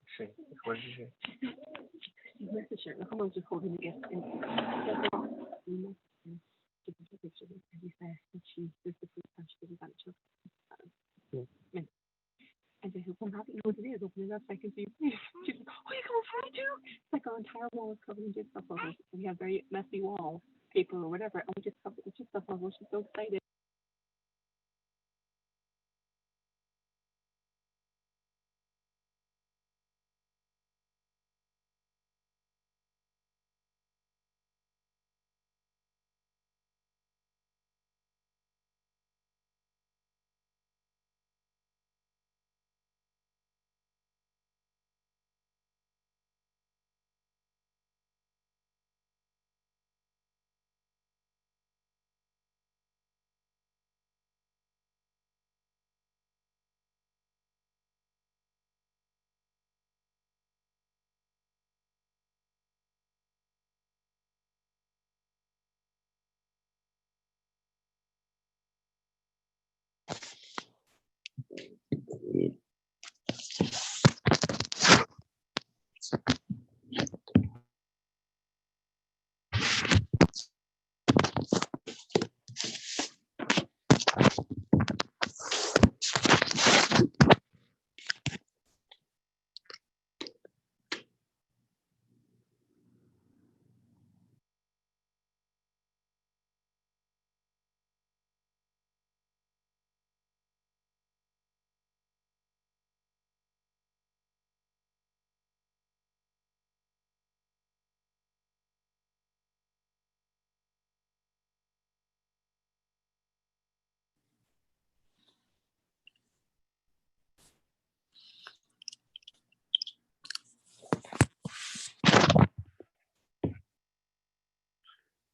Schön. Ich wollte schön. Die Message, da kann man sich holen jetzt in and they said, well, how do you know what it is? Open it up so I can see. She's like, oh, you come for me too? It's like our entire wall is covered in jigsaw puzzles. We have very messy wall paper or whatever, and we just covered it with jigsaw puzzles. She's so excited.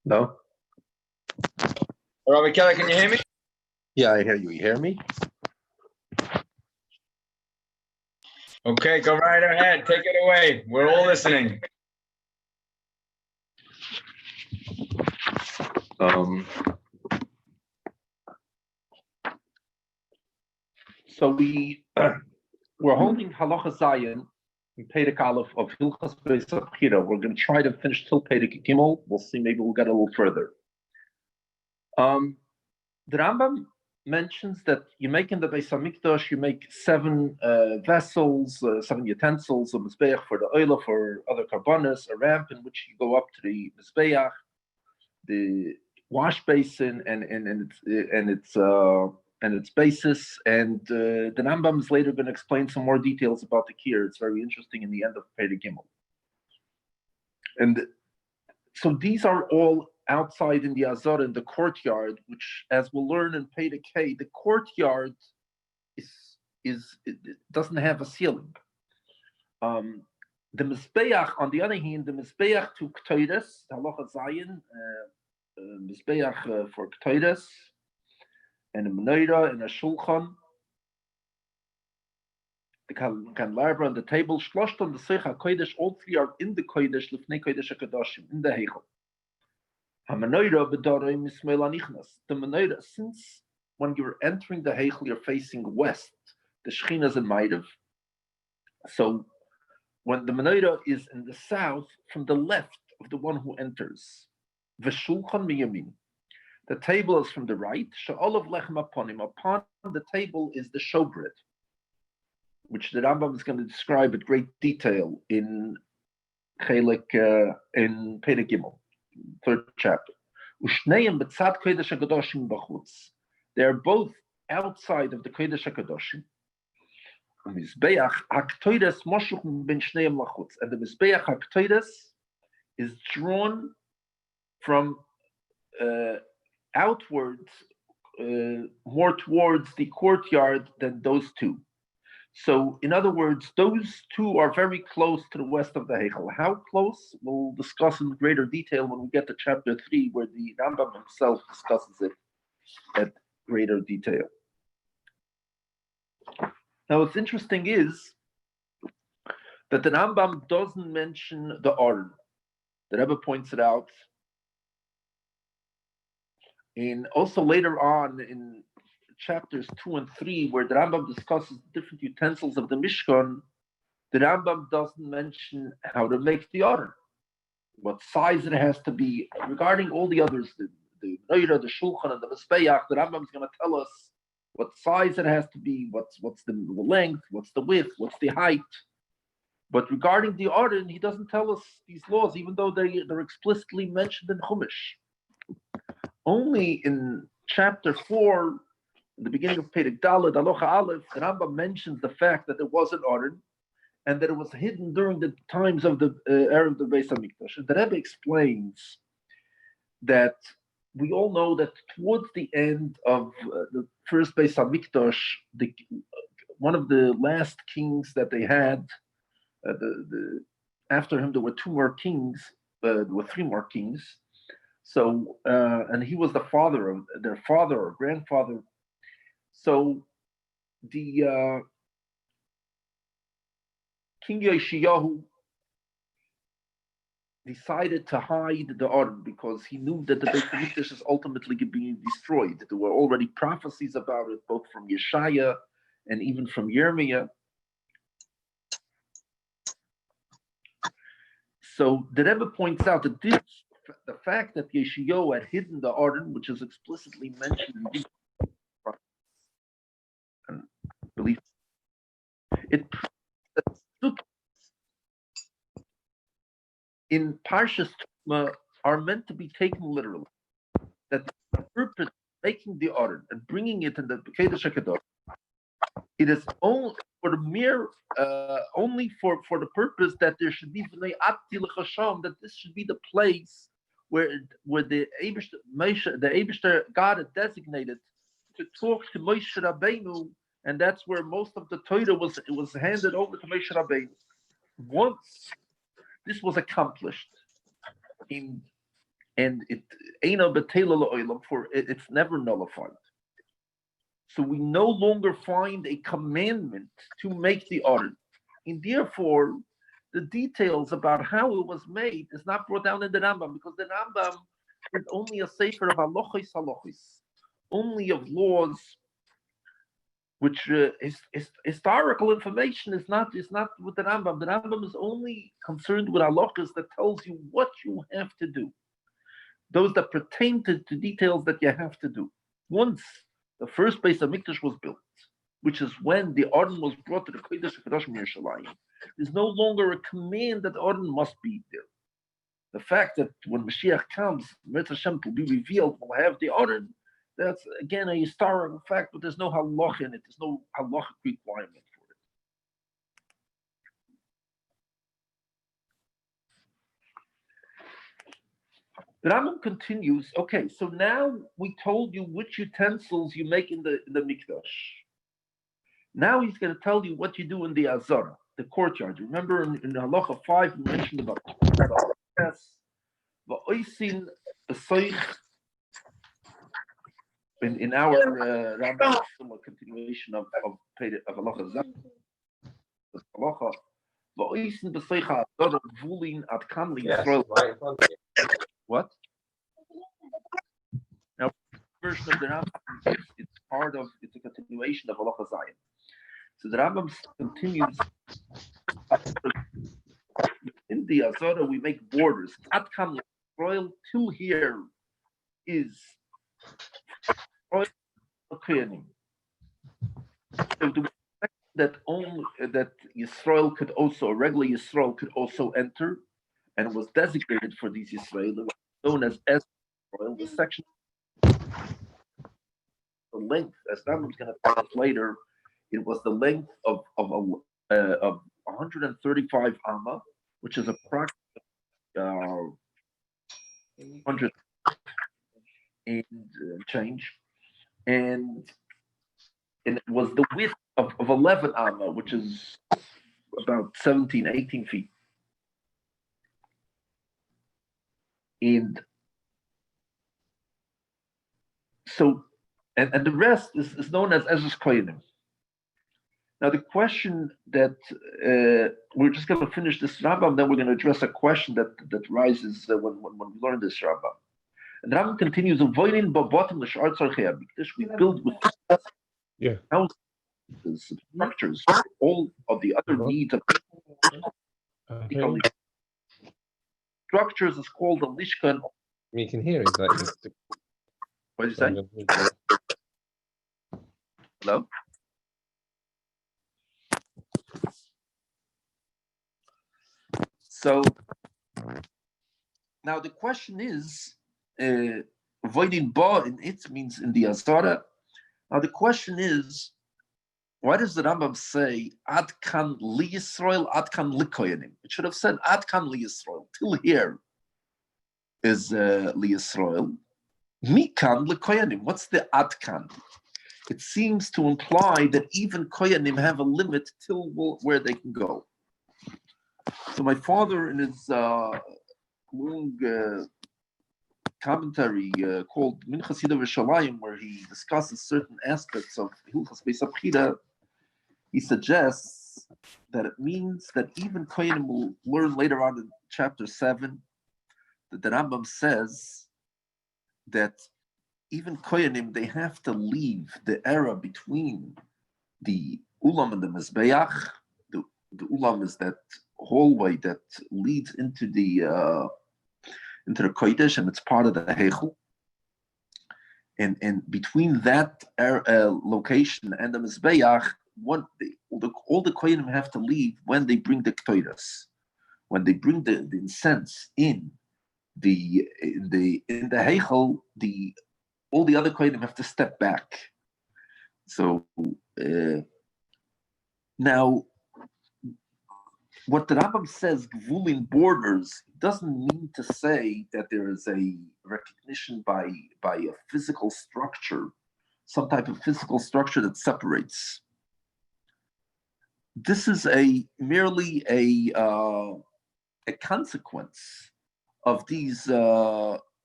No? Rabbi Kelly, can you hear me? Yeah, I hear you. You hear me? Okay, go right ahead. Take it away. We're all listening. So we're holding Halacha Zayin in Perek Aleph of Hilchas Beis Abchira. We're going to try to finish till Perek Gimel. We'll see. Maybe we'll get a little further. The Rambam mentions that you make in the Beis Mikdosh, you make 7 vessels, 7 utensils, a mizbeach for the oil, for other karbanos, a ramp in which you go up to the mizbeach, the wash basin, and its basis. And the Rambam is later going to explain some more details about the kir. It's very interesting in the end of Perek Gimel. And so these are all outside in the Azar, in the courtyard, which, as we'll learn in Perek K, the courtyard it doesn't have a ceiling. The Mizbeach, on the other hand, the Mizbeach to Ktoides, Halacha Zayin, Mizbeach for Ktoides, and a Menorah and a Shulchan, the candelabra and the table, Shlosh on the Seich HaKodesh, all 3 are in the Kodesh, Lifnei Kodesh HaKadoshim, in the Heichel. HaMenorah b'darei mismei lanichnas. The Menorah, since when you're entering the Heichel, you're facing west, the Shechina is in Ma'ariv. So when the Menorah is in the south, from the left of the one who enters, v'shulchan miyamin. The table is from the right. She'olav lechem aponim. Upon the table is the showbread, which the Rambam is going to describe at great detail in Chelik, in Perek Gimel, 3rd chapter. Ushneim betzad kodesh hakadoshim b'chutz. They are both outside of the kodesh hakadoshim. Mizbeach haktoides moshuch ben shneim lachutz, and the mizbeach haktoides is drawn from outwards, more towards the courtyard than those 2. So, in other words, those 2 are very close to the west of the Heichel. How close? We'll discuss in greater detail when we get to chapter 3, where the Rambam himself discusses it at greater detail. Now, what's interesting is that the Rambam doesn't mention the Aron. The Rebbe points it out. And also later on in chapters 2 and 3, where the Rambam discusses different utensils of the Mishkan, the Rambam doesn't mention how to make the Aron, what size it has to be. Regarding all the others, the Neira, the Shulchan, and the Mizbeach, the Rambam is going to tell us what size it has to be, what's the length, what's the width, what's the height. But regarding the Aron, he doesn't tell us these laws, even though they're explicitly mentioned in Chumash. Only in chapter 4, in the beginning of Perek Daled, Aloha Aleph, the Rambam mentions the fact that there was an Aron, and that it was hidden during the times of the era of the Beis Hamikdash. And the Rebbe explains that we all know that towards the end of the first Beis Hamikdash, one of the last kings that they had, after him there were two more kings, there were three more kings. So, and he was the father of their father or grandfather. So the King Yoshiyahu decided to hide the Aron because he knew that the Beit HaMikdash is ultimately being destroyed. There were already prophecies about it, both from Yeshaya and even from Yirmiyah. So the Rebbe points out that the fact that Yeshayahu had hidden the Aron, which is explicitly mentioned in these prophets, and believe it in Parshas Tumah are meant to be taken literally. That the purpose of making the Aron and bringing it in the Kodesh HaKadosh, it is only for the mere, only for the purpose that there should be that this should be the place where the Eibishter God had designated to talk to Moshe Rabbeinu, and that's where most of the Torah was handed over to Moshe Rabbeinu. Once this was accomplished, and it's never nullified. So we no longer find a commandment to make the Aron, and therefore the details about how it was made is not brought down in the Rambam, because the Rambam is only a sefer of halachos, only of laws, which is historical information is not with the Rambam. The Rambam is only concerned with halachos that tells you what you have to do, those that pertain to details that you have to do. Once the first Beis Hamikdash was built, which is when the Aron was brought to the Kodesh HaKadosh in Yerushalayim, there's no longer a command that the Aron must be there. The fact that when Mashiach comes, Mitzvah Hashem will be revealed, we'll have the Aron, that's again a historical fact, but there's no halach in it. There's no halachic requirement for it. The Rambam continues. Okay, so now we told you which utensils you make in the Mikdosh. Now he's going to tell you what you do in the Azara, the courtyard. Remember in Halacha 5 we mentioned about in our Rambam, a continuation of Halacha Zah. Halacha va'oisin b'seicha Azara vulin ad kan Yisrael. What? Now, version of the Rambam, it's a continuation of Halacha Zion. So the Rambam continues. In the Azara, we make borders. Ad kan Yisrael till here is Koyanim. So do we expect that Yisrael could also, a regular Yisrael could also enter, and it was designated for these Yisrael, known as Yisrael, the section, the length, as Rambam's going to tell us later, it was the length of 135 amma, which is approximately 100 and change, and it was the width of 11 amma, which is about 17, 18 feet. And so, and the rest is known as Ezra's Koyanim. Now, the question that we're just going to finish this Rambam, then we're going to address a question that rises when we learn this Rambam. And the Rambam continues, we build with houses, structures, all of the other needs of structures is called the lishka. You can hear it. Like, what did you say? Hello? So now the question is, avoiding ba in it means in the Azara. Now the question is, why does the Rambam say Ad kan li Yisrael, Ad kan li Koyanim? It should have said Ad kan li Yisrael. Till here is li Yisrael. Mi kan li Koyanim. What's the Ad kan? It seems to imply that even Koyanim have a limit till where they can go. So my father, in his long commentary called Minchas Yida V'Shalayim, where he discusses certain aspects of Hilchas Beis Abchida, he suggests that it means that even Koyanim will learn later on in chapter 7 that the Rambam says that even Koyanim, they have to leave the era between the Ulam and the Mizbeach. The Ulam is that hallway that leads into the Kodesh, and it's part of the Heichel. And between that location and the Mizbeach, all the Koyanim have to leave when they bring the Ktoidas, when they bring the incense in the Heichel. All the other Koyanim have to step back. So now, what the Rambam says, Gvulin borders, doesn't mean to say that there is a recognition by a physical structure, some type of physical structure that separates. This is merely a consequence of these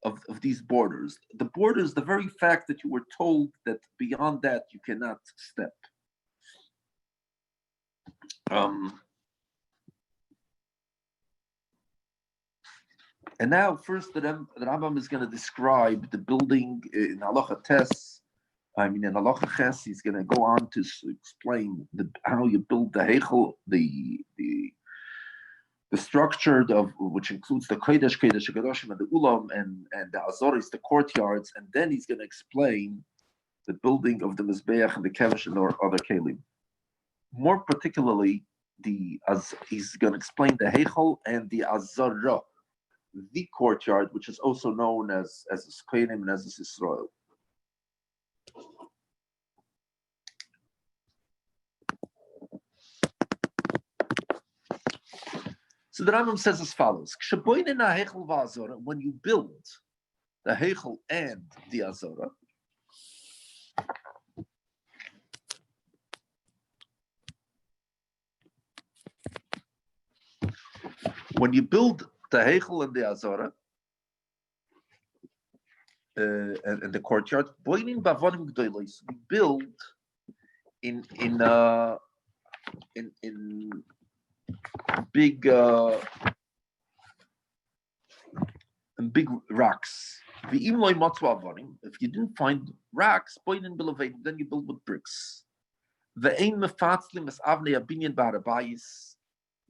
of these borders. The borders, the very fact that you were told that beyond that you cannot step. And now, first, the Rambam is going to describe the building in Halacha Tes. In Halacha Ches, he's going to go on to explain how you build the Heichel, the structure of which includes the Kodesh, Kedoshim, and the Ulam, and the Azoris, the courtyards, and then he's going to explain the building of the Mizbeach and the Kevesh and other Kelim. More particularly, he's going to explain the Heichel and the Azara, the courtyard, which is also known as Koyanim and as Yisrael. So the Rambam says as follows: when you build the Heichel and the Azara, when you build the Heichel and the Azara and the courtyard, we build in big big rocks. If you didn't find rocks, then you build with bricks.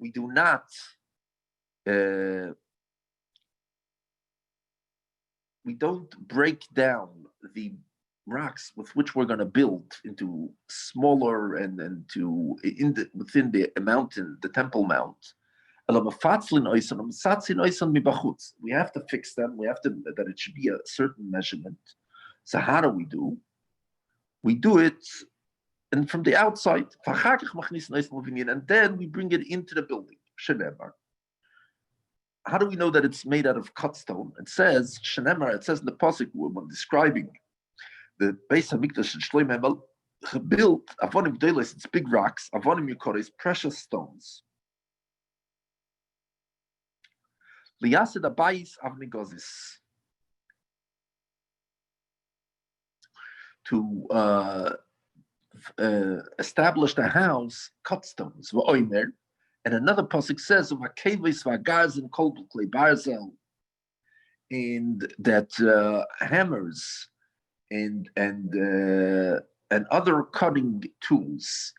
We do not we don't break down the rocks with which we're going to build into smaller and within the mountain, the Temple Mount. We have to fix them. We have to that it should be a certain measurement. So how do we do? We do it, and from the outside, and then we bring it into the building. How do we know that it's made out of cut stone? It says Shenemar. It says in the pasuk when describing the base of Mikdosh and Shlomo built avonim gdolos. It's big rocks. Avonim yukores, precious stones. Liyasid abayis avnigozis. To establish the house, cut stones. V'oimer. And another pasuk says, "V'akevis v'agaz and kol b'klei barzel." and that hammers and other cutting tools,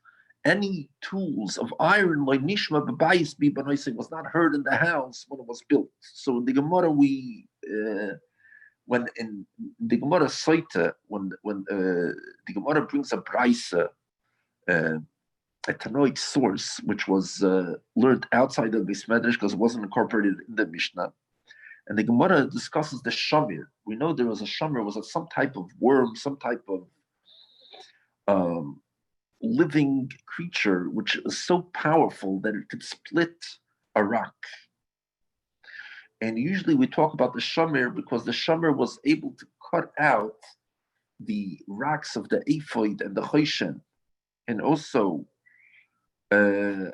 any tools of iron like nishma b'bayis b'banoising was not heard in the house when it was built. So in the Gemara when in the Gemara Saita, when the Gemara brings a brisa, a Tanoic source, which was learned outside of Beis Medrash because it wasn't incorporated in the Mishnah. And the Gemara discusses the shamir. We know there was a shamir, was some type of worm, some type of living creature, which is so powerful that it could split a rock. And usually we talk about the shamir because the shamir was able to cut out the rocks of the ephod and the choshen, and also the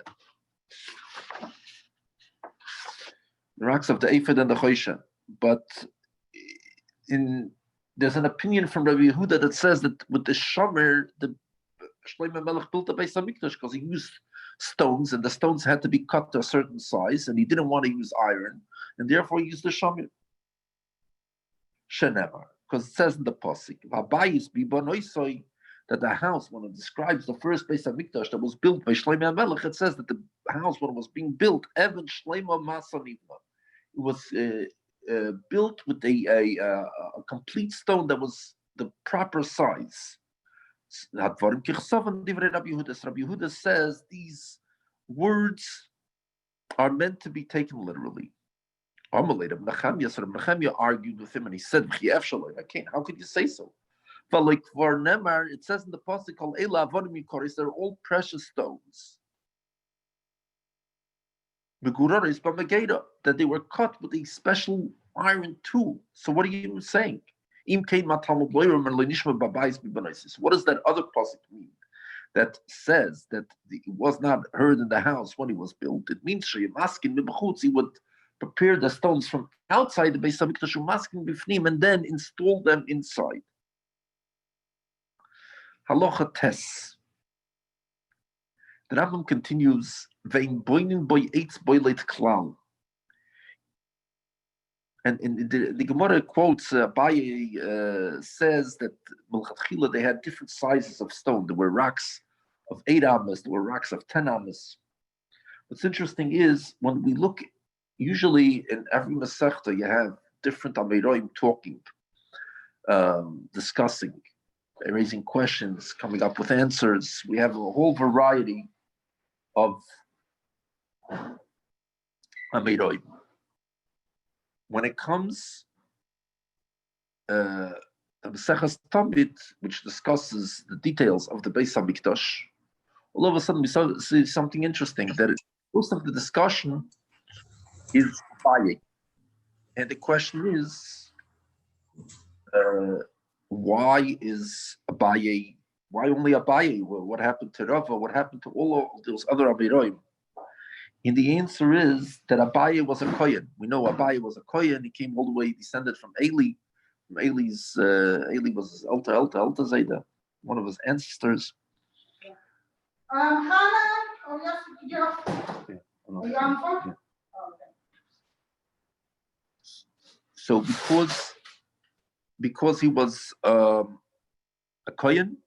rocks of the ephod and the choshen. But there's an opinion from Rabbi Yehuda that says that with the shamir, the Shlomo Melech built the Beis Hamikdash because he used stones, and the stones had to be cut to a certain size, and he didn't want to use iron, and therefore he used the shamir. Shenemar, because it says in the pasuk, "V'abayis b'banoisoi," that the house, when it describes the first Beis Hamikdash that was built by Shlomo Melech, it says that the house, when it was being built, Evan Shlomo Masa Nivna, it was built with a complete stone that was the proper size. Rabbi Yehuda says these words are meant to be taken literally. Nechemia argued with him and he said, I can't, how could you say so? But like for Nemar, it says in the pasuk called Ela Avodim Yikoris, they're all precious stones. That they were cut with a special iron tool. So what are you saying? What does that other pasuk mean? That says that it was not heard in the house when it was built. It means he would prepare the stones from outside the Beis Hamikdash and then install them inside. Halacha tes. The Rambam continues, "Vein boinin boy eitz boilet klal." And the Gemara quotes Abaye says that Melchatchila they had different sizes of stone. There were rocks of 8 amas, there were rocks of 10 amas. What's interesting is when we look, usually in every Masechta you have different Ameroim talking, discussing, raising questions, coming up with answers. We have a whole variety of Ameroim. When it comes the Maseches Tamid, which discusses the details of the Beis Hamikdash, all of a sudden we see something interesting, that most of the discussion is Abaye. And the question is, why is Abaye, why only Abaye? What happened to Rava? What happened to all of those other Abiroim? And the answer is that Abaye was a Kohen. We know Abaye was a Kohen. He came all the way, descended from Eli. From Eli's, Eli was Alta Zayda, one of his ancestors. So because he was a Kohen,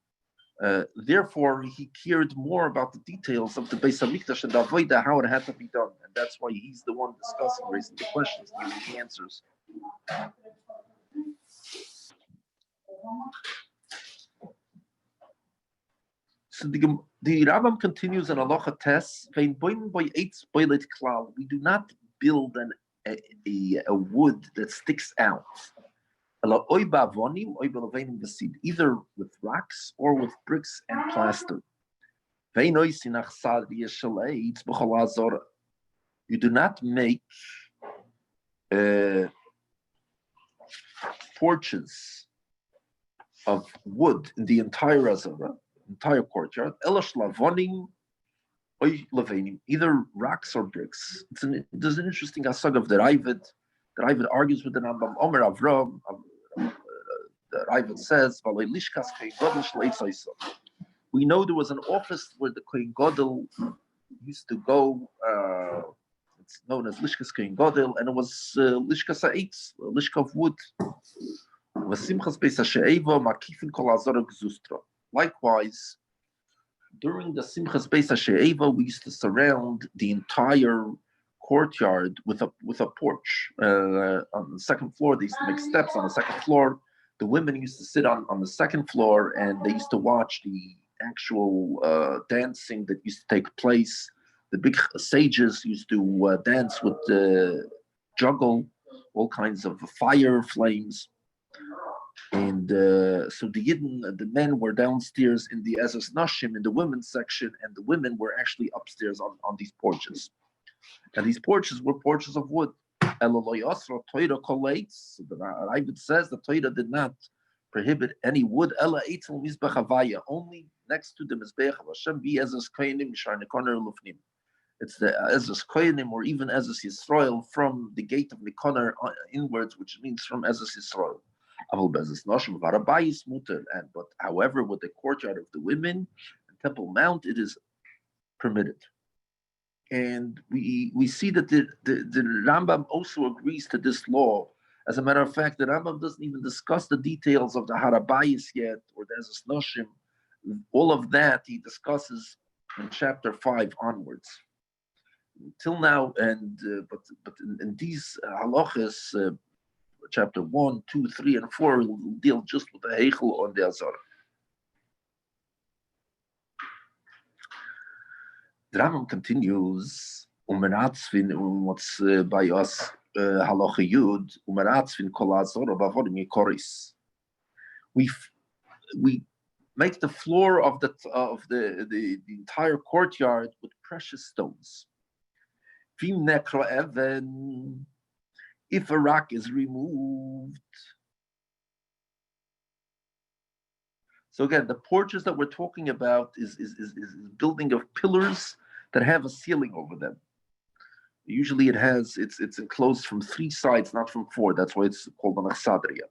therefore he cared more about the details of the Beis Hamikdash and the Avodah, how it had to be done, and that's why he's the one discussing, raising the questions, giving the answers. So the Rambam continues in Halacha Tes, we do not build a wood that sticks out, either with rocks or with bricks and plaster. You do not make porches of wood in the entire Azara, entire courtyard, either rocks or bricks. There's an interesting asag of the Ravid. The Ravid argues with the Rambam. Omer Avram, the Ravid says, we know there was an office where the Kohen Gadol used to go It's known as Lishkas Kein Godel, and it was Lishkas Ha'etz, a Lishka of wood. V'simchas Beis HaShe'eva makifin kol hazorah gzustra. Likewise, during the Simchas Beis HaShe'eva, we used to surround the entire courtyard with a porch. On the second floor, they used to make steps on the second floor. The women used to sit on the second floor, and they used to watch the actual dancing that used to take place. The big sages used to dance with juggle all kinds of fire flames. And so the men were downstairs in the Ezras Nashim in the women's section, and the women were actually upstairs on these porches. And these porches were porches of wood. Eloloi Asra Torah collates. So the Ravid says the Torah did not prohibit any wood. Ela Eitzel Mizbech Havaya, only next to the Mizbech of Hashem, be Ezras Koyanim Mishar Nekoner Lufnim. It's the Ezras Koyanim or even Ezras Yisrael from the gate of Nekoner inwards, which means from Ezras Yisrael. But however, with the courtyard of the women and Temple Mount, it is permitted. And we see that the Rambam also agrees to this law. As a matter of fact, the Rambam doesn't even discuss the details of the Harabayis yet or the Ezras Noshim. All of that he discusses in chapter 5 onwards. Till now, and but in these halachas, chapter 1, 2, 3, and 4 will deal just with the Heichel on the Azar. The Rambam continues, what's by us, halacha yud, kol Azar, bavorim yikoris. We make the floor of the entire courtyard with precious stones. Vim nekro even. If a rock is removed. So again, the porches that we're talking about is building of pillars that have a ceiling over them. Usually it's enclosed from 3 sides, not from 4. That's why it's called an achsadria.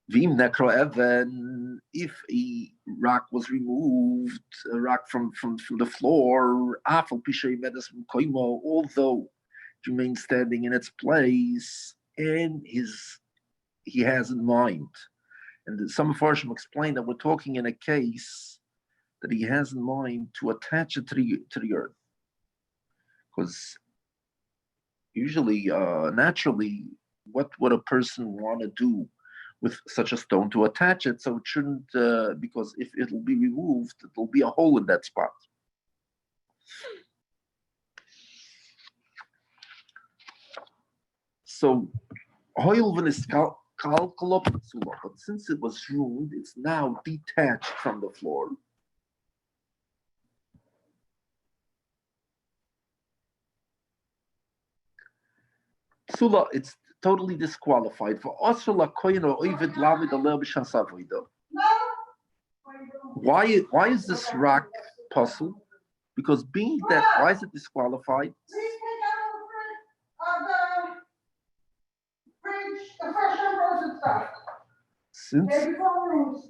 Vim nekro even, if a rock was removed, a rock from the floor, afal pishay medas koimo, although remains standing in its place, and he has in mind. And some Farshim explain that we're talking in a case that he has in mind to attach it to the earth. Because usually, naturally, what would a person want to do with such a stone to attach it? So it shouldn't, because if it'll be removed, there'll be a hole in that spot. So, Hoilven is but since it was ruined, it's now detached from the floor. Sula, it's totally disqualified. For Osrala Koyin or Ovid Lavid Aleh B'Shasavoida. Why is this rock puzzle? Because being that, why is it disqualified? Since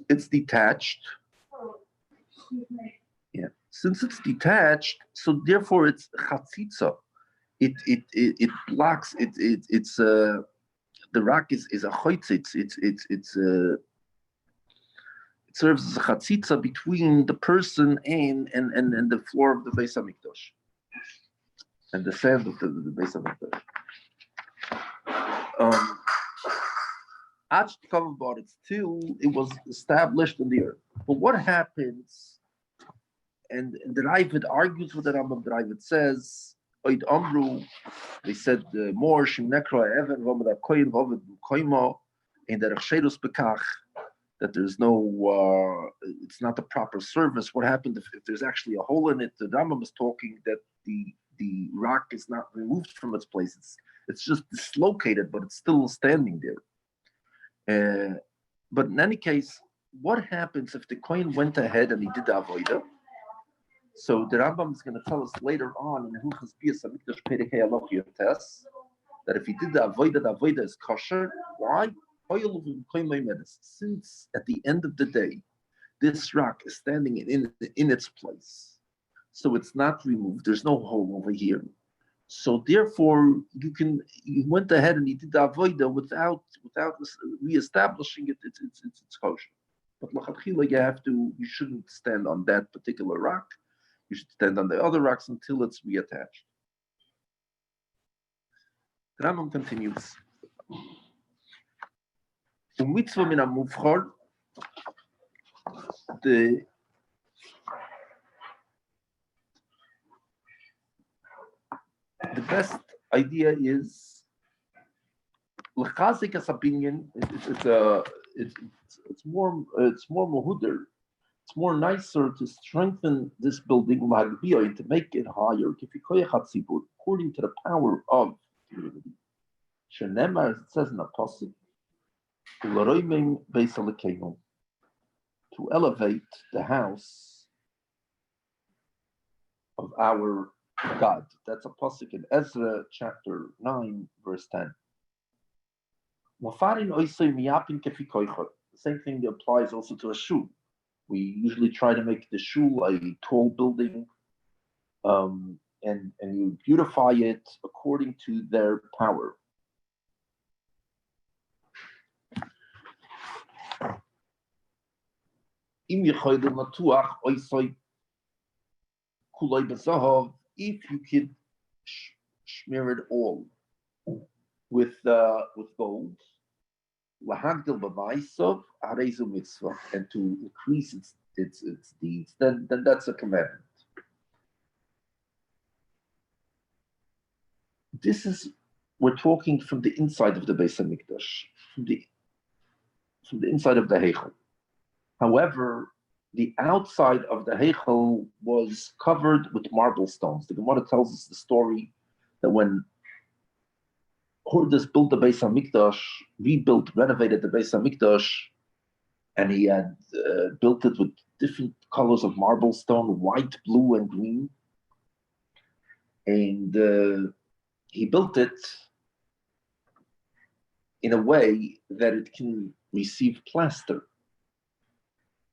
it's detached, since it's detached, so therefore it's chatzitza. It blocks. It's the rock is a choitzitz. It serves as a chatzitza between the person and the floor of the Beis Hamikdosh and the sand of the Beis Hamikdosh. It was established in the earth. But what happens? And the Ravid argues with the Rambam. The Ravid says, "Oid Amru." They said more Shim Nekra Even V'Amad Koyin V'Amad Koyma in the Rechsherus Bekach, that there's no, it's not the proper service. What happened if there's actually a hole in it? The Rambam is talking that the rock is not removed from its place. It's just dislocated, but it's still standing there. But in any case, what happens if the Kohen went ahead and he did the avodah? So the Rambam is going to tell us later on in Hilchos Bias Mikdosh Perek Hayalach Yotes that if he did the avodah is kosher. Why? Since at the end of the day, this rock is standing in its place, so it's not removed. There's no hole over here. So therefore, you went ahead and you did the avoida without reestablishing it. It's kosher. But lachatchila, you shouldn't stand on that particular rock. You should stand on the other rocks until it's reattached. The Rambam continues. Mitzvah min hamuvchar, the best idea is l'chazik as opinion. It's more mahuder. It's more nicer to strengthen this building and to make it higher according to the power of community. Shenemar, it says in the pasuk, to elevate the house of our God. That's a pasuk in Ezra chapter 9, verse 10. The same thing applies also to a shul. We usually try to make the shul a tall building, and you beautify it according to their power. If you could smear it all with gold, and to increase its deeds, then that's a commandment. We're talking from the inside of the Beis Hamikdash, from the inside of the Heichel. However, the outside of the Heichel was covered with marble stones. The Gemara tells us the story that when Hordas built the Beis Hamikdash, renovated the Beis Hamikdash, and he had built it with different colors of marble stone, white, blue, and green. And he built it in a way that it can receive plaster.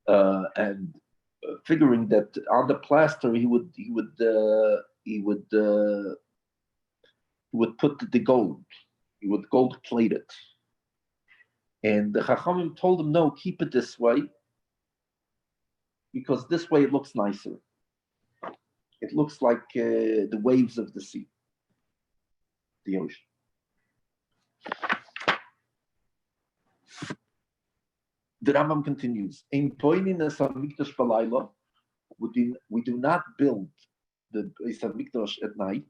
And figuring that on the plaster he would put the gold. He would gold plate it. And the Chachamim told him, no, keep it this way, because this way it looks nicer. It looks like the waves of the sea, the ocean. The Rambam continues, we do not build the Beis Hamikdash at night.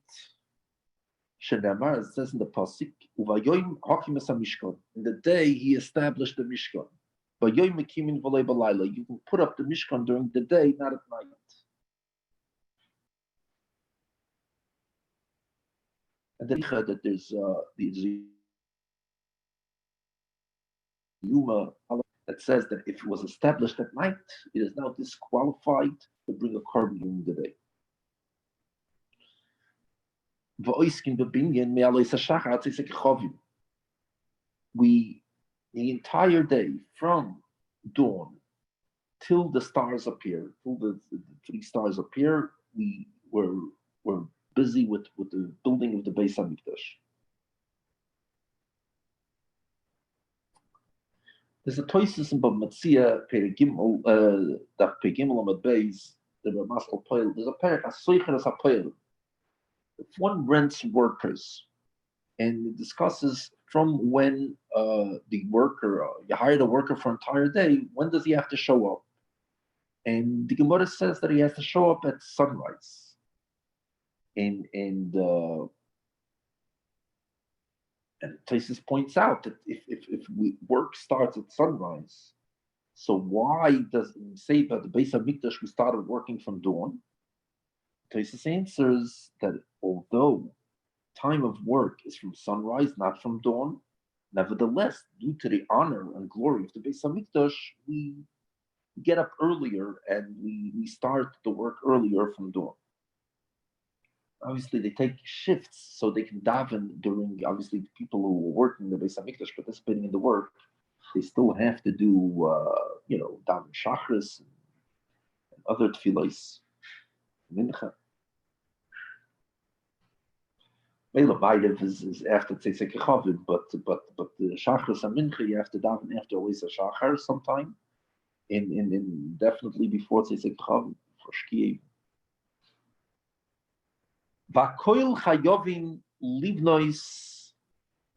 Shenemar, it says in the pasuk, in the day he established the Mishkan. You can put up the Mishkan during the day, not at night. And then that there's Yuma that says that if it was established at night, it is now disqualified to bring a carbon during the day. The entire day from dawn till the stars appear, till the 3 stars appear, we were busy with the building of the Beis Hamikdash. There's a Toisus in Bab Metzia, Perek Gimel, Daf Perek Gimel Amud Beis, the Ramasal Poel. There's a Perek Asoicher as Hapoel. If one rents workers, and it discusses from when the worker, you hired a worker for an entire day, when does he have to show up? And the Gemara says that he has to show up at sunrise. And Tosis points out that if work starts at sunrise, so why does it say that the Beis Hamikdash we started working from dawn? Tosis answers that although time of work is from sunrise, not from dawn, nevertheless, due to the honor and glory of the Beis Hamikdash, we get up earlier and we start the work earlier from dawn. Obviously, they take shifts so they can daven during, obviously, the people who were working in the Beis Hamikdash, participating in the work, they still have to do, daven shachris and other tefillos, mincha. Mele Maidev is after Tzeitzei Kechavim, but the Shachar Samincha you have to daven after Elisa Shachar sometime, in definitely before Tzeitzei Kechavim for Shkiyim. Vakoil Chayovin Livnois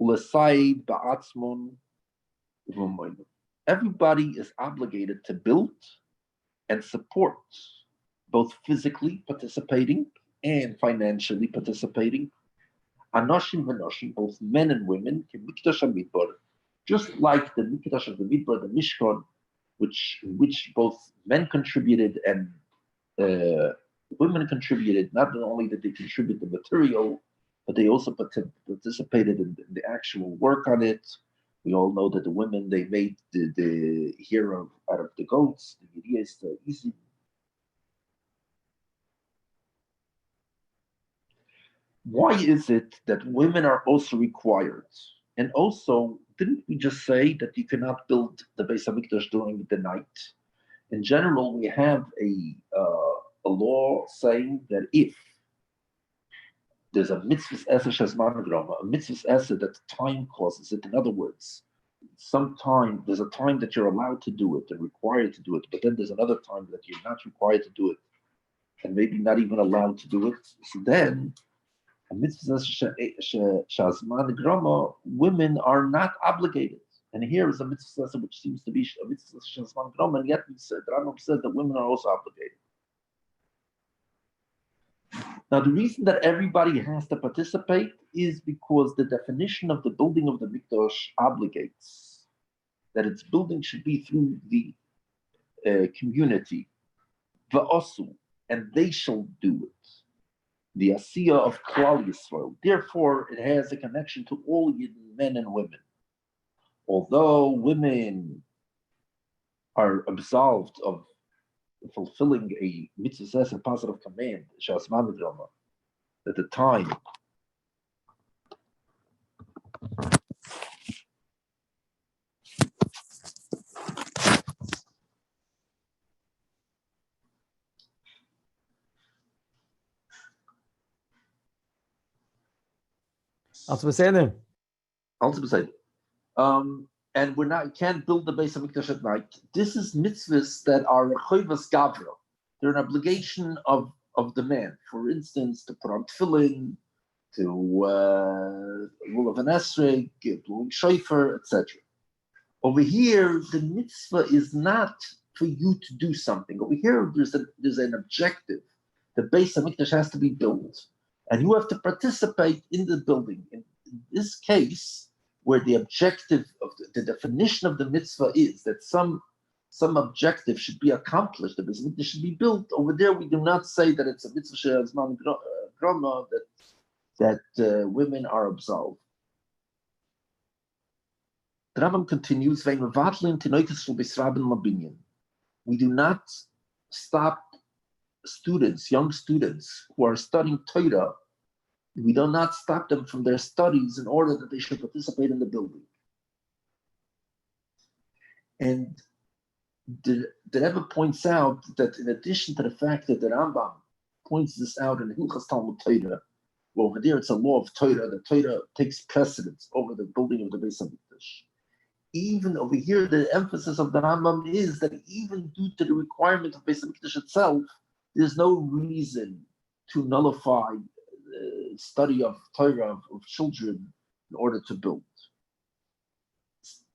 Ulesaid Ba'atzmon V'Moinu. Everybody is obligated to build and support, both physically participating and financially participating. Anoshim v'noshim, both men and women, Mikdosh HaMidbar, just like the Mikdosh of the Midbar, the Mishkan, which both men contributed and women contributed. Not only did they contribute the material, but they also participated in the actual work on it. We all know that the women, they made the hero out of the goats, the Yiriyas, the easy. Why is it that women are also required? And also, didn't we just say that you cannot build the Beis Hamikdash during the night? In general, we have a law saying that if there's a mitzvah esa shazman grama, a mitzvah esa that time causes it. In other words, there's a time that you're allowed to do it and required to do it, but then there's another time that you're not required to do it, and maybe not even allowed to do it. So then, a mitzvah esa shazman grama, women are not obligated. And here is a mitzvah esa which seems to be a mitzvah shazman grama, and yet we said, Rambam said that women are also obligated. Now, the reason that everybody has to participate is because the definition of the building of the Mikdosh obligates that its building should be through the community, va'asu, and they shall do it. The asiyah of Klal Yisrael. Therefore, it has a connection to all men and women. Although women are absolved of fulfilling a mitzvah says a positive command, shasman drama, at the time. And can't build the Beis Hamikdash at night. This is mitzvahs that are choivas gavra. They're an obligation of the man. For instance, to put on tefillin, to rule of an esrog, blowing shofar, etc. Over here, the mitzvah is not for you to do something. Over here, there's an objective. The Beis Hamikdash has to be built, and you have to participate in the building. In this case, where the objective of the definition of the mitzvah is that some objective should be accomplished, the Beis Hamikdash should be built. Over there, we do not say that it's a mitzvah she'azman grama that women are absolved. The Rambam continues, we do not stop students, young students who are studying Torah. We do not stop them from their studies in order that they should participate in the building. And the Rebbe points out that in addition to the fact that the Rambam points this out in Hilchas Talmud Torah, well, over there it's a law of Torah, the Torah takes precedence over the building of the Beis Hamikdash. Even over here, the emphasis of the Rambam is that even due to the requirement of Beis Hamikdash itself, there's no reason to nullify study of Torah of children in order to build.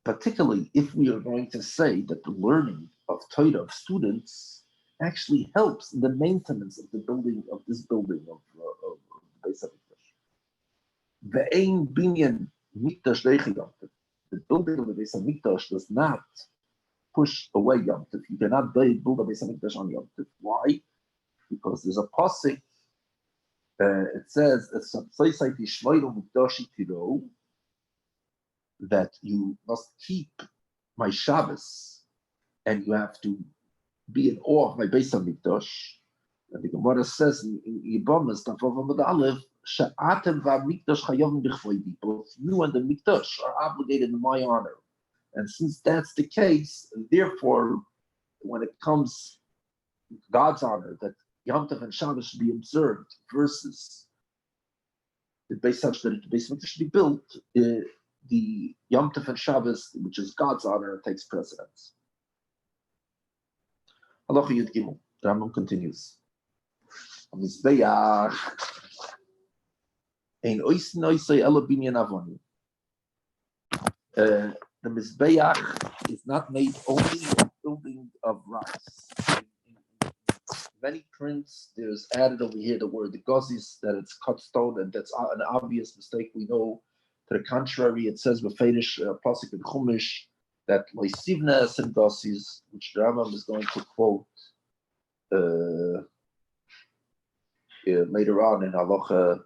Particularly if we are going to say that the learning of Torah of students actually helps in the maintenance of the building of this building of the Beis Hamikdash. Ve'ein binyan mikdash leichi Yom Tov. The building of the Beis Hamikdash does not push away Yom Tov. You cannot build a Beis Hamikdash on Yom Tov. Why? Because there's a pasuk. It says that you must keep my Shabbos and you have to be in awe of my Beis Hamikdash. And the Gemara says in Yibamah, both you and the Mikdash are obligated in my honor. And since that's the case, therefore, when it comes to God's honor, that Yom Tov and Shabbos should be observed versus the Beis Hamikdash should be built, the Yom Tov and Shabbos, which is God's honor, takes precedence. Halacha Yud Gimel. The Rambam continues. Mizbeach ein oisin oisei ela binyan avoni. The Mizbeach is not made only a building of rocks. In many prints, there's added over here the word the gozis, that it's cut stone, and that's an obvious mistake. We know to the contrary, it says b'feidish pasuk in Chumash that loisivna and gozis, which the Rambam is going to quote later on in halacha,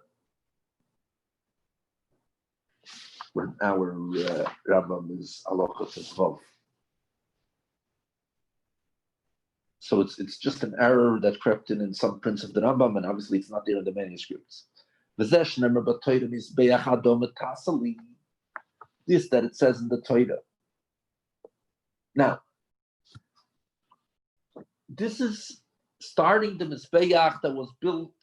when our Rambam is halacha tezvav. So it's just an error that crept in some prints of the Rambam, and obviously it's not there in the manuscripts. This that it says in the Torah. Now, this is starting the Mizbeach that was built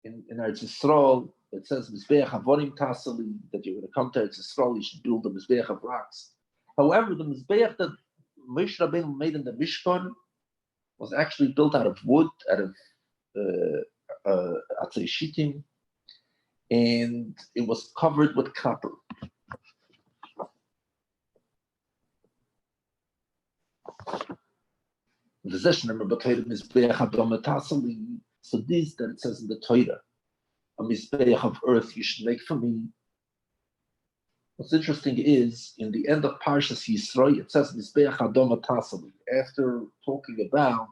in Eretz Yisrael. It says Mizbeach Avonim Tasali, that you're going to come to Eretz Yisrael, you should build a Mizbeach of rocks. However, the Mizbeach that Moshe Rabbeinu made in the Mishkan was actually built out of wood, out of Atzei Shittim, and it was covered with copper. So this that it says in the Torah, a Mizbeach of earth you should make for me. What's interesting is, in the end of Parshas Yisro, it says Mizbeach Adom Tasali. After talking about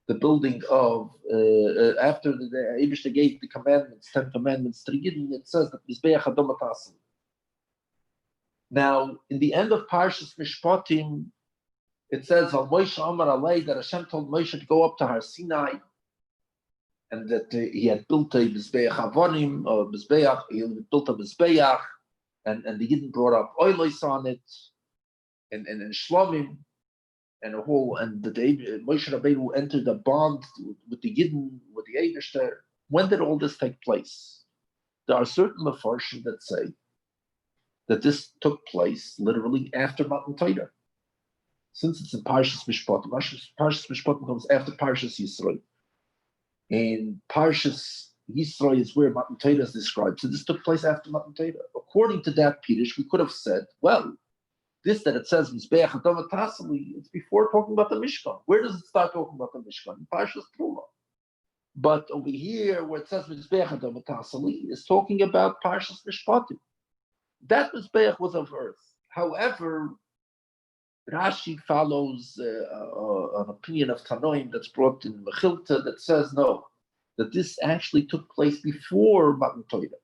the building of, after the Eibush gave the commandments, 10 commandments to the Yidden, it says that Mizbeach Adom Tasali. Now, in the end of Parshas Mishpatim, it says Al Moshe Amar Alei, that Hashem told Moshe to go up to Har Sinai, and that he had built a Mizbeach Avonim, or Mizbeach, he had built a Mizbeach, and the Yidden brought up oilos on it, and Shlomim, and a whole, and the Moshe Rabbeinu entered a bond with the Yidden, with the Eibishter. When did all this take place? There are certain Mefarshim that say that this took place literally after Matan Torah. Since it's in Parshas Mishpatim, Parshas Mishpatim comes after Parshas Yisro. And Parshas Yisro is where Matan Torah is described. So this took place after Matan Torah. According to that Pirush, we could have said, well, this that it says Mizbeach Adom Tasali, it's before talking about the Mishkan. Where does it start talking about the Mishkan? In Parshas Truma. But over here, where it says Mizbeach Adom Tasali, is talking about Parshas Mishpatim. That Mizbeach was of earth. However, Rashi follows an opinion of Tanoim that's brought in Mechilta that says no, that this actually took place before Matan Torah.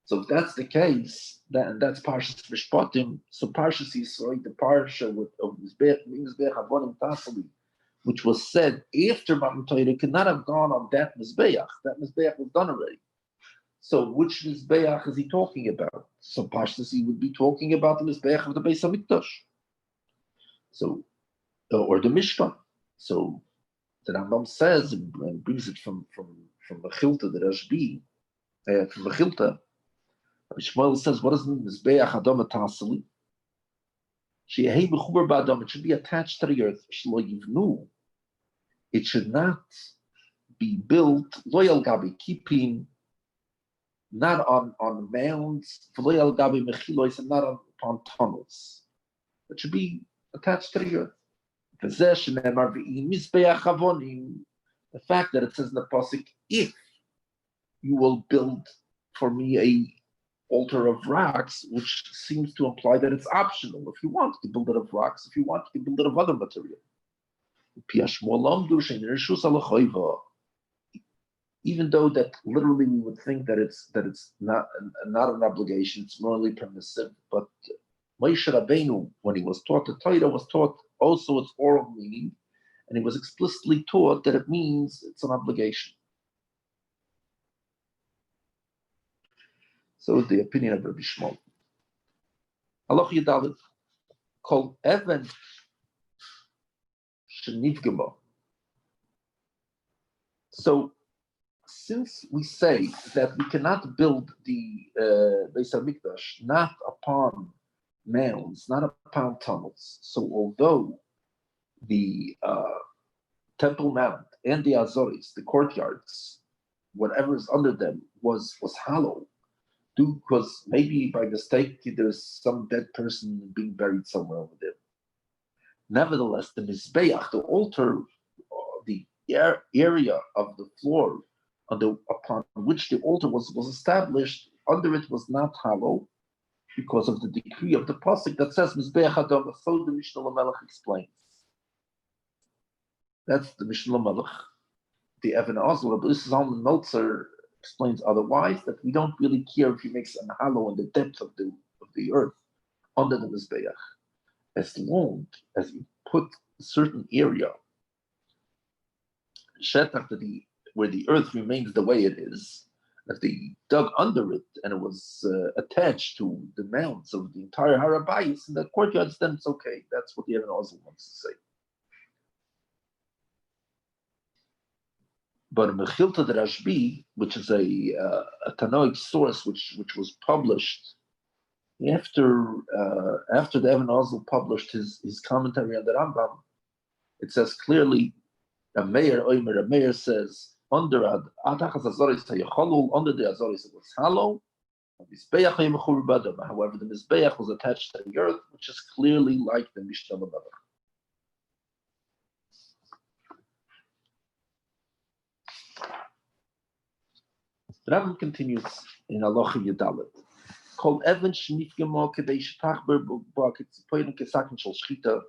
So if that's the case, that's Parshas Mishpatim. So Parshas Yisro, the Parsha of Mizbeach Avonim Tasali, which was said after Matan Torah, could not have gone on that Mizbeach. That Mizbeach was done already. So which Mizbeach is he talking about? So Parshas he would be talking about the Mizbeach of the Beis Hamikdosh. So, or the Mishkan. So the Rambam says and brings it from Mechilta, the Rashbi, from Mechilta. Shmuel says, what does it mean? Mizbeach Adom Tasali. Sheyehi mechuber ba'adam. It should be attached to the earth. Shlo yivnu. It should not be built loyal gabi, keeping not on mounds, loyal gabi mechilos, and not upon tunnels. It should be attached to the earth. The fact that it says in the pasuk, if you will build for me a altar of rocks, which seems to imply that it's optional. If you want to build it of rocks, if you want to build it of other material. Even though that literally we would think that it's not an obligation, it's morally permissive, but Moshe Rabbeinu, when he was taught the Torah, was taught also its oral meaning, and he was explicitly taught that it means it's an obligation. So the opinion of Rabbi Shmuel. Halach Yudalid, called Even Shenivgema. So since we say that we cannot build the Beis Mikdosh not upon mounds, not upon tunnels, so although the Temple Mount and the Azores, the courtyards, whatever is under them was hollow, because maybe by mistake there's some dead person being buried somewhere over there. Nevertheless, the Mizbeach, the altar, the area of the floor upon which the altar was established, under it was not hollow because of the decree of the pasuk that says Mizbeach Adam. So the Mishnah Lamelech explains. That's the Mishnah Lamelech. The Evan Osler, but this is Zalman Meltzer explains otherwise, that we don't really care if he makes an hollow in the depth of the earth under the Mizbeach, as long as you put a certain area where the earth remains the way it is. If they dug under it and it was attached to the mounds of the entire Harabayis in the courtyards, then it's okay. That's what the Evan Osler wants to say. But Mechilta de Rashbi, which is a Tanoic source which was published after the Evan Osler published his commentary on the Rambam, it says clearly, a mayor says under the Azores it was hollow. However, the Mizbeach was attached to the earth, which is clearly like the Mishnah Lamelech. The Rambam continues in Halacha Yudalet. Called Evan Shnifgemo Kadesh Tachber Bukitzipoyin Kesakin Shel Shchita.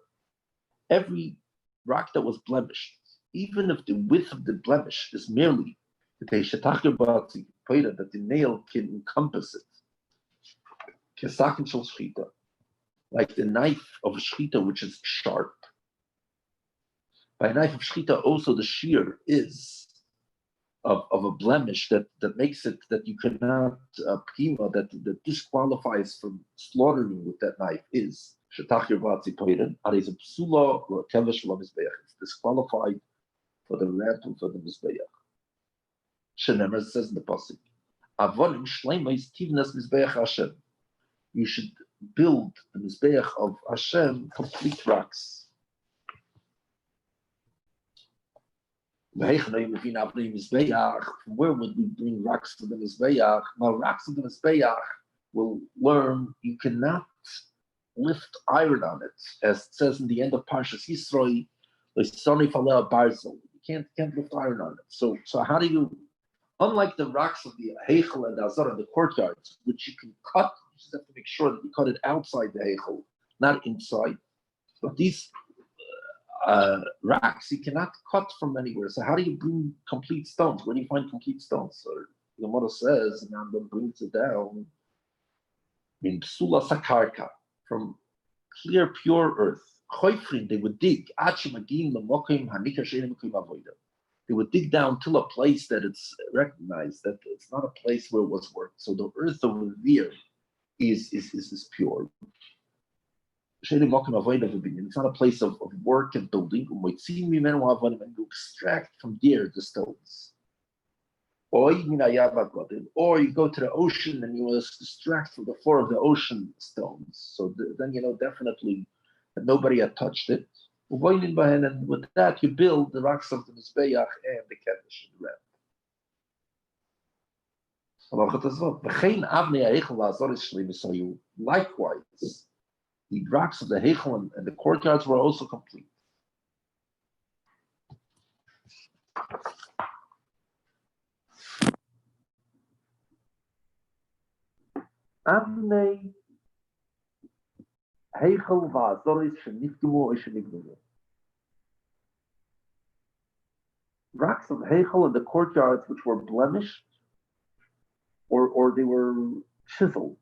Every rock that was blemished, even if the width of the blemish is merely Kadesh Tachber Bukitzipoyin, that the nail can encompass it. Kesakin Shel Shchita, like the knife of a shchita, which is sharp. By a knife of shchita, also the shear is of a blemish that makes it that you cannot prima that disqualifies from slaughtering with that knife is shetachir b'atzipoiren. It's disqualified for the ransom for the mizbeach. Shenemer says in the pasuk, Avonim shleimos tivnas mizbeach Hashem. You should build the mizbeach of Hashem complete rocks. From where would we bring rocks to the Mizbeach? Now, rocks of the Mizbeach will learn you cannot lift iron on it, as it says in the end of Parshas Yisroi, you can't lift iron on it. So how do you, unlike the rocks of the Heichel and the Azar, the courtyards, which you can cut, you just have to make sure that you cut it outside the Heichel, not inside. But these rocks you cannot cut from anywhere. So how do you bring complete stones? Where do you find complete stones? So the Gemara says, and Rambam brings it down in Psula Sakarka, from clear, pure earth. They would dig. They would dig down till a place that it's recognized that it's not a place where it was worked. So the earth over there is pure. It's not a place of work and building. And you extract from there the stones. Or you go to the ocean and you extract from the floor of the ocean stones. So then you know definitely that nobody had touched it. And with that you build the rocks of the Mizbeach and the Kaddish and the Ram. Likewise, the rocks of the Heichel and the courtyards were also complete. Avnei Heichel va'azoris shenifgemu or shenivnu. Rocks of Heichel and the courtyards which were blemished, or they were chiseled.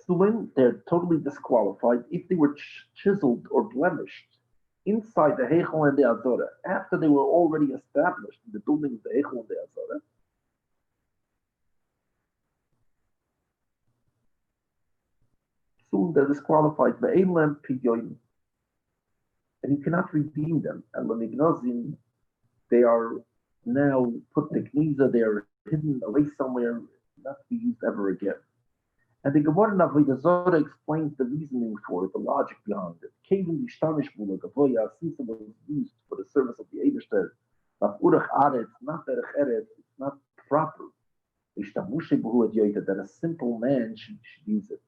They're totally disqualified if they were chiseled or blemished inside the Heichel and the Azora after they were already established in the building of the Heichel and the Azora. Soon they're disqualified by Eilam Pidyoim, and you cannot redeem them. And Lemignosim, they are now put the kniza there, hidden away somewhere, not to be used ever again. And the Gemara in Avodah Zarah explains the reasoning for it, the logic behind it. Kevin the Shtamish Bula Gavoya, since it was used for the service of the Eberster, but Urach Aretz, not Derech Eretz, it's not proper. That a simple man should use it.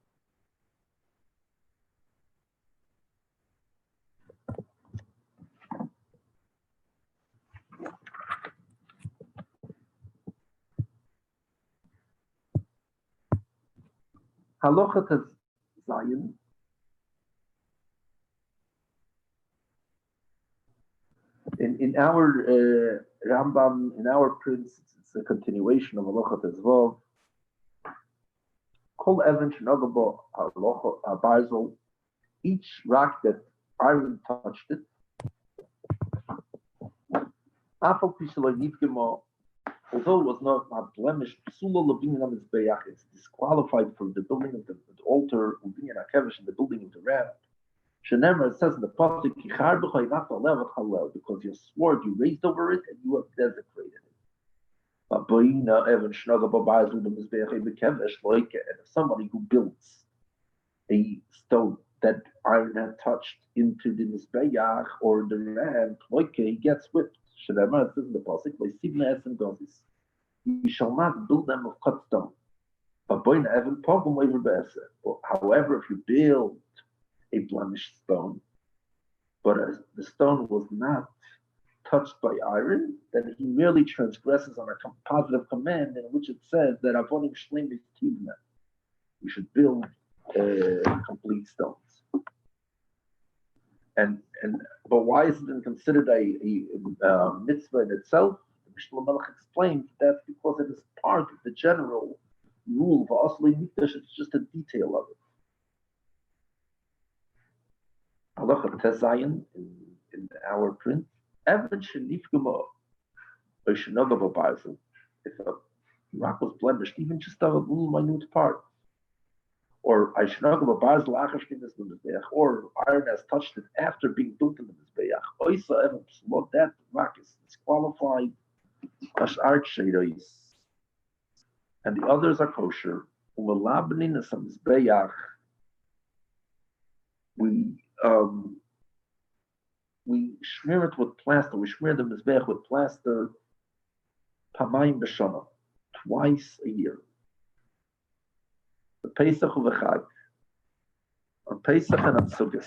Halacha to Zion. In our Rambam, in our prince, it's a continuation of Halacha to Zvav. Kol Evan Shnagabo Halacha Barzel. Each rock that iron touched it. Afal Pishalay Nivgema. Although it was not blemished, it's disqualified for the building of the altar, in the building of the ramp. It says in the pasuk, because your sword you raised over it and you have desecrated it. And if somebody who builds a stone that iron had touched into the mizbeach or the ramp, he gets whipped. It says in the pasuk, you shall not build them of cut stone. However, if you build a blemished stone, but the stone was not touched by iron, then he merely transgresses on a positive command in which it says that avonim shleim is tivna. You should build complete stones. But why is it considered a mitzvah in itself? The Mishnah Melech explains that's because it is part of the general rule of Asli Mikdosh. It's just a detail of it. Halacha Tezayin in our print. Even shenifgema or shenogaba barzel. If a rock was blemished, even just a little minute part, or or iron has touched it after being built in the mizbeach, that rock is disqualified. And the others are kosher. We smear it with plaster. We smear the mizbeach with plaster. Pamayim b'shana, twice a year. The Pesach of the Chag, on Pesach and on Sukkot.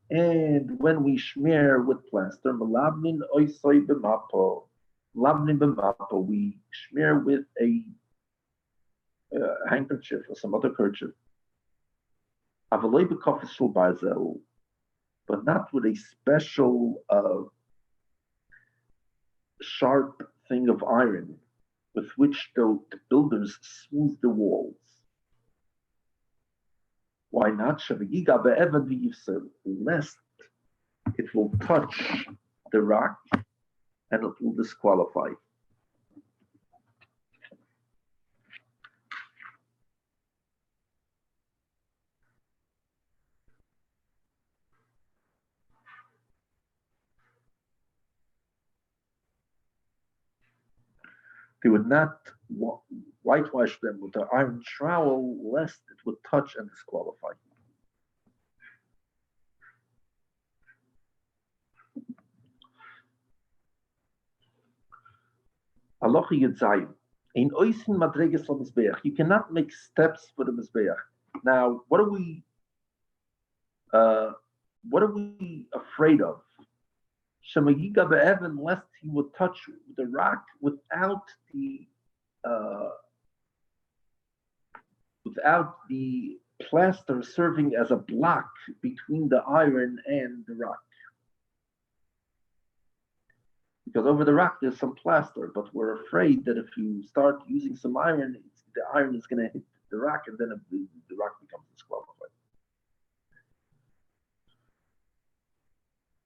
And when we smear with plaster, we smear with a handkerchief or some other kerchief. But not with a special sharp thing of iron with which the builders smooth the walls. Why not? Lest it will touch the rock and it will disqualify. They would not whitewash them with an iron trowel, lest it would touch and disqualify. Halacha Yedzayim. In oisin madreges l'mizbeach, you cannot make steps for the mizbeach. Now, what are we afraid of? Shemayiga be'evan, lest he would touch the rock without the plaster serving as a block between the iron and the rock. Because over the rock there's some plaster, but we're afraid that if you start using some iron, the iron is going to hit the rock, and then the rock becomes disqualified.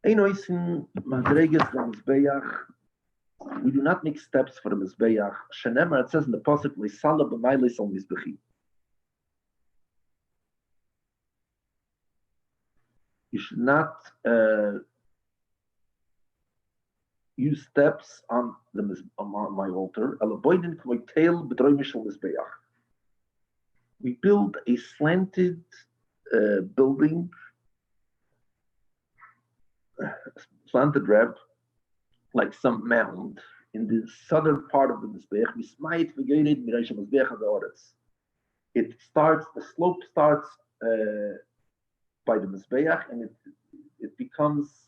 Einoisin madreges l'mizbeach. We do not make steps for the Mizbeach. Shenemar, it says in the Pasuk, L'sala b'maylis al Mizbechi. You should not use steps on my altar. We build a slanted building, slanted ramp, like some mound in the southern part of the Mizbeach. It starts, the slope starts by the Mizbeach, and it becomes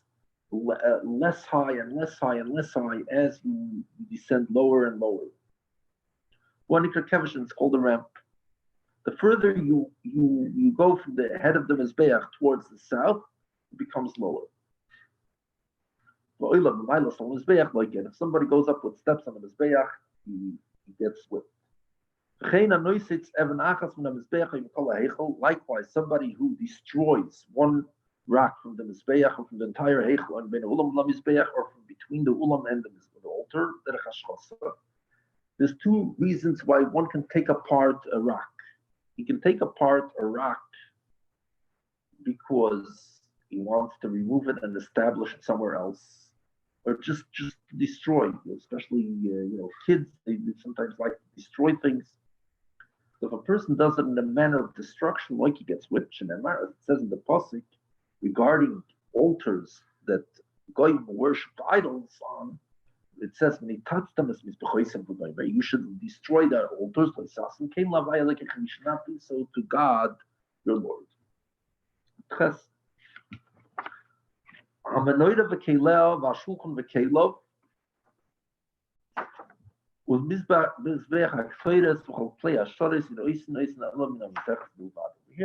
less high and less high and less high as you descend lower and lower. One Ikra Kevashin is called a ramp. The further you go from the head of the Mizbeach towards the south, it becomes lower. Like if somebody goes up with steps on the Mizbeach, he gets whipped. Likewise, somebody who destroys one rock from the Mizbeach or from the entire Heichel and Ben Ulam la Mizbeach or from between the Ulam and the altar, there's two reasons why one can take apart a rock. He can take apart a rock because he wants to remove it and establish it somewhere else, or just destroy. Especially kids, they sometimes like to destroy things. So if a person does it in a manner of destruction, like he gets whipped, and it says in the pasuk regarding altars that goyim worshipped idols on, it says when he touched them, you should destroy their altars. You should not do so to God, your Lord. Here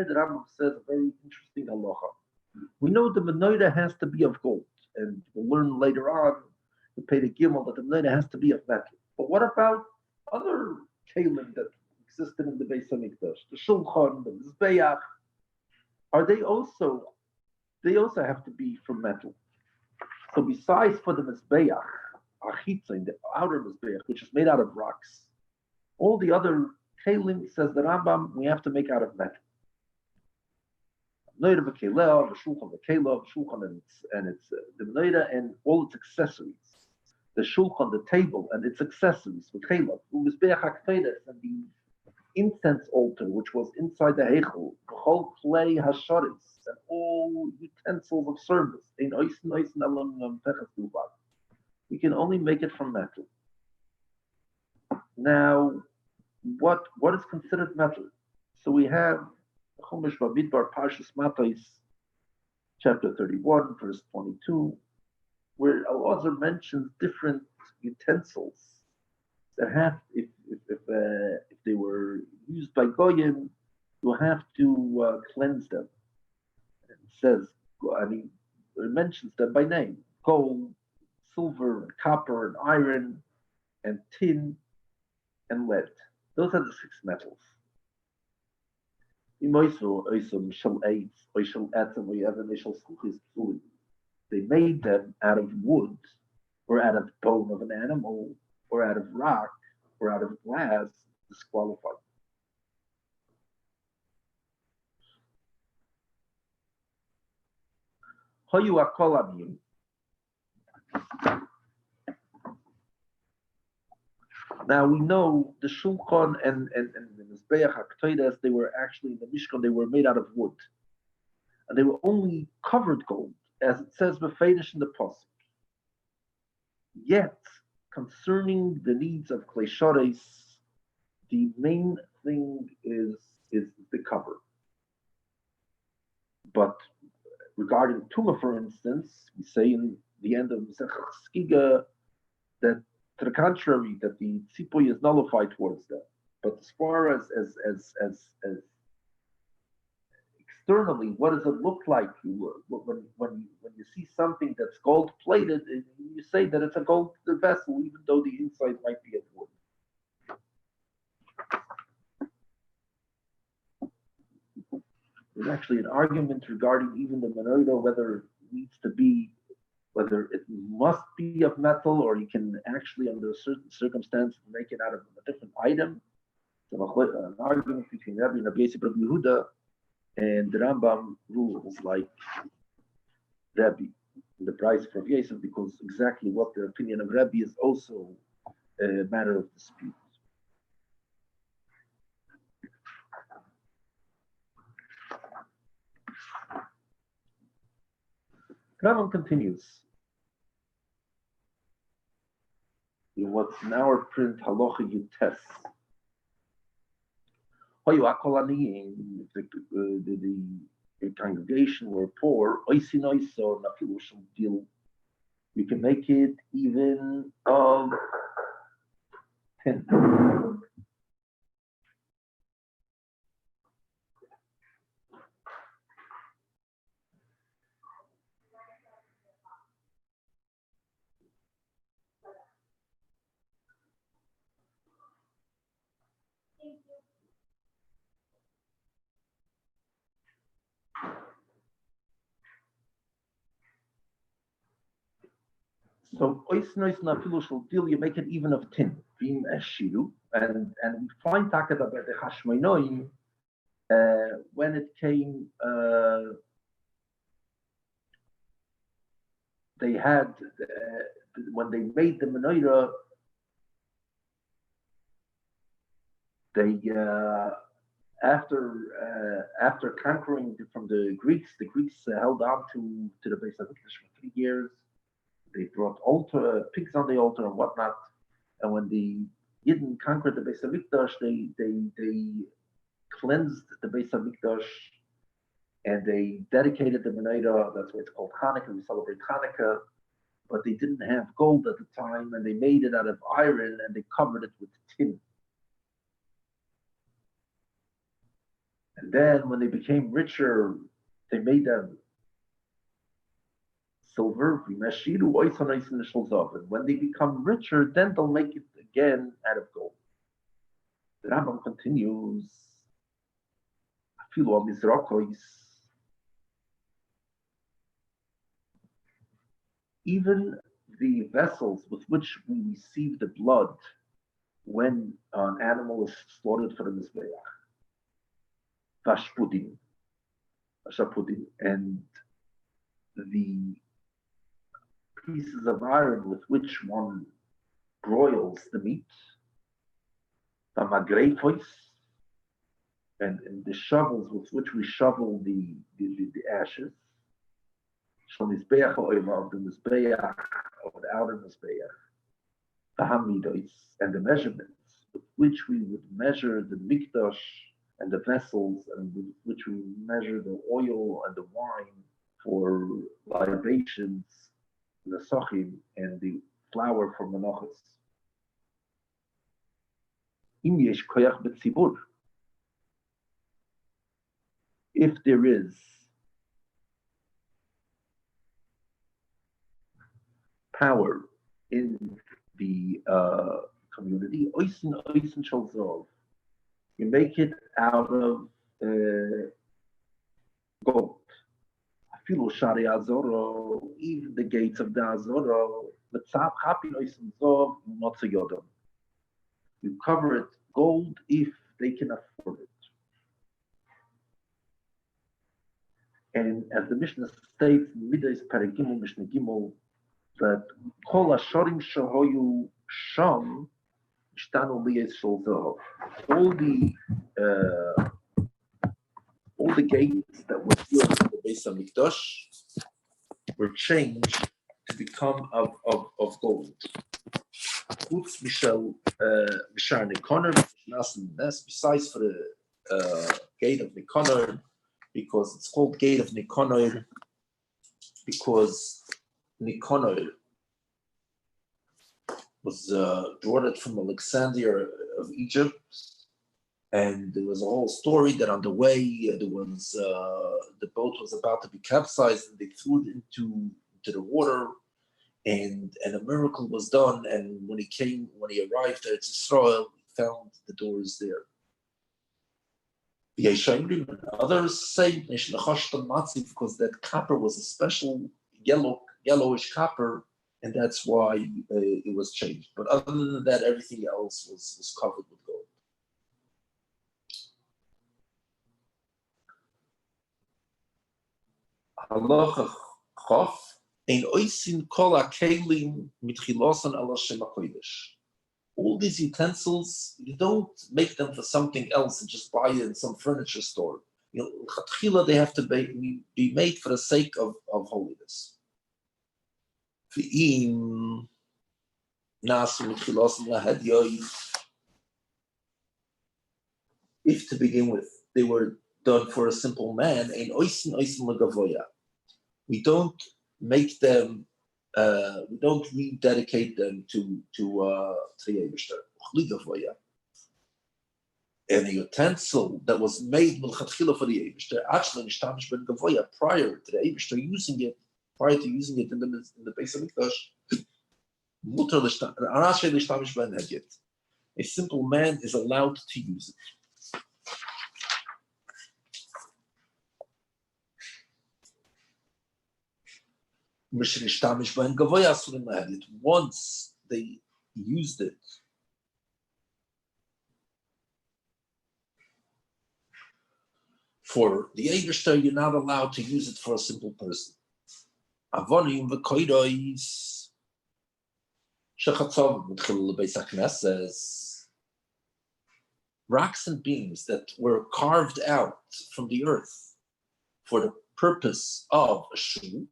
the Rambam says a very interesting halacha. We know the menorah has to be of gold, and we'll learn later on the Pei Gimel that the menorah has to be of metal. But what about other kalim that existed in the Beis Hamikdash, the shulchan, the mizbeach? Are they also have to be from metal? So besides for the mizbeach, achitza, the outer mizbeach, which is made out of rocks, all the other kalim, says the Rambam, we have to make out of metal. Menorah v'kelel, the shulchan v'kelel, shulchan and it's the menorah and all its accessories. The shulchan, the table and its accessories v'kelel, u'mizbeach hakfeides, and the incense altar which was inside the heichel, v'chol klei hasharis, and all utensils of service. We can only make it from metal. Now, what is considered metal? So we have Chumash Bamidbar Parshas Matos, chapter 31, verse 22, where Elazar mentions different utensils that have, if they were used by goyim, you have to cleanse them. It says, it mentions them by name: gold, silver, and copper, and iron, and tin, and lead. Those are the 6 metals. They made them out of wood, or out of bone of an animal, or out of rock, or out of glass, disqualified. Now we know the shulchan and the mizbeach haktoides, they were actually in the mishkan, they were made out of wood, and they were only covered gold, as it says befeidish in the pasuk. Yet, concerning the needs of kleishares, the main thing is the cover. But regarding tumah, for instance, we say in the end of Masechah Skiga that, to the contrary, that the tzipoy is nullified towards them. But as far as externally, what does it look like? When you see something that's gold plated, you say that it's a gold vessel, even though the inside might be of wood. There's actually an argument regarding even the menorah, whether it needs to be whether it must be of metal or you can actually, under a certain circumstance, make it out of a different item. So an argument between Rabbi and Rabbi Yosef Rabbi Yehuda, and the Rambam rules like Rabbi, the price for Rabbi Yosef, because exactly what the opinion of Rabbi is also a matter of dispute. Rambam continues. In what's in our print, Halacha Yutes. The congregation were poor, you can make it even of 10. So you make it even of tin. And we find Taka that the Hashmonoim, when it came, they had, when they made the menorah, they after conquering from the Greeks held on to the base of Mikdosh for 3 years. They brought pigs on the altar and whatnot. And when the Yidden conquered the base of Mikdosh, they cleansed the base of Mikdosh and they dedicated the menorah. That's why it's called Hanukkah. We celebrate Hanukkah. But they didn't have gold at the time, and they made it out of iron and they covered it with tin. And then when they became richer, they made them silver. And when they become richer, then they'll make it again out of gold. The Rambam continues, even the vessels with which we receive the blood when an animal is slaughtered for the Mizbeach, and the pieces of iron with which one broils the meat, and the shovels with which we shovel the ashes, of the Mizbeach, of the outer Mizbeach, and the measurements with which we would measure the Mikdosh and the vessels, and with which we measure the oil and the wine for libations, the sochim, and the flour for menachos. If there is power in the community, you make it out of gold. Even the gates of the Azoro, you cover it gold if they can afford it. And as the Mishnah states, Midas Paragimel Mishnah Gimel, that Kol Ashorim Shahoyu Sham Ishtanu Liyes Shol all the gates that were built in the base of Mikdosh were changed to become of gold. Besides for the gate of Nikanor, because it's called gate of Nikanor, because Nikanor was brought from Alexandria of Egypt. And there was a whole story that on the way there was the boat was about to be capsized, and they threw it into the water, and a miracle was done. And when he arrived at Israel, he found the doors there. Others say because that copper was a special yellow yellowish copper, and that's why it was changed. But other than that, everything else was covered with gold. Halacha Chof, ein oisin kol hakelim mitchilosan ala Shem HaKodesh. All these utensils, you don't make them for something else and just buy it in some furniture store. Chatchila, they have to be made for the sake of holiness. V'im nasu mitchilosan lahadyoy. If to begin with, they were done for a simple man, ein oisin legavoya. We don't make them. We don't rededicate them to Yevishter. And a utensil that was made milchatchila for the Yevishter, actually nishtamish ben gavoya prior to the Yevishter using it in the base of Mikdosh. Mutar nishtamish ben hadyet. A simple man is allowed to use it. Once they used it for the Eibishter, you're not allowed to use it for a simple person. Avonim v'koidois shechatzov b'tchil l'beis hakneses. Rocks and beams that were carved out from the earth for the purpose of a shul.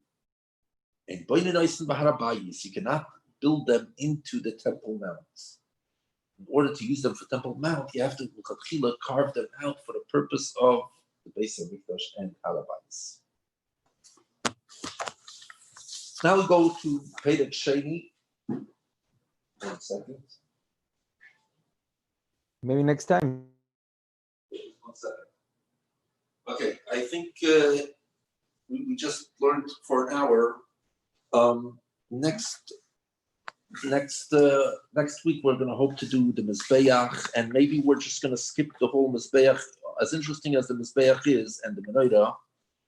And you cannot build them into the Temple Mount. In order to use them for Temple Mount, you have to carve them out for the purpose of the base of Mikdosh and Harabayis. Now we go to Pedek Sheni. 1 second. Maybe next time. 1 second. Okay, I think we just learned for an hour. Next week we're going to hope to do the Mizbeach, and maybe we're just going to skip the whole Mizbeach, as interesting as the Mizbeach is and the Menorah,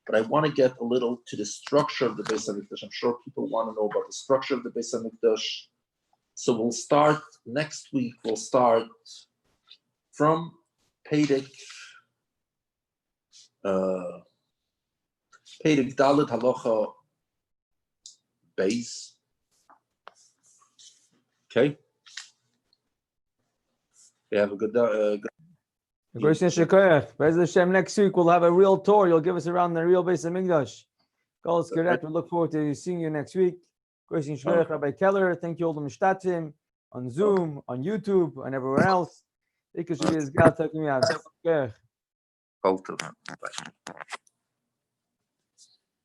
but I want to get a little to the structure of the Beis HaMikdash. I'm sure people want to know about the structure of the Beis HaMikdash. So we'll start next week. We'll start from Pedek Dalet Halacha Beis. Okay. You have a good. Hashem, next week we'll have a real tour. You'll give us around the real Beis HaMikdash. We look forward to seeing you next week. Rabbi Keller, thank you all the Mishtatim on Zoom, on YouTube, and everywhere else. Bye.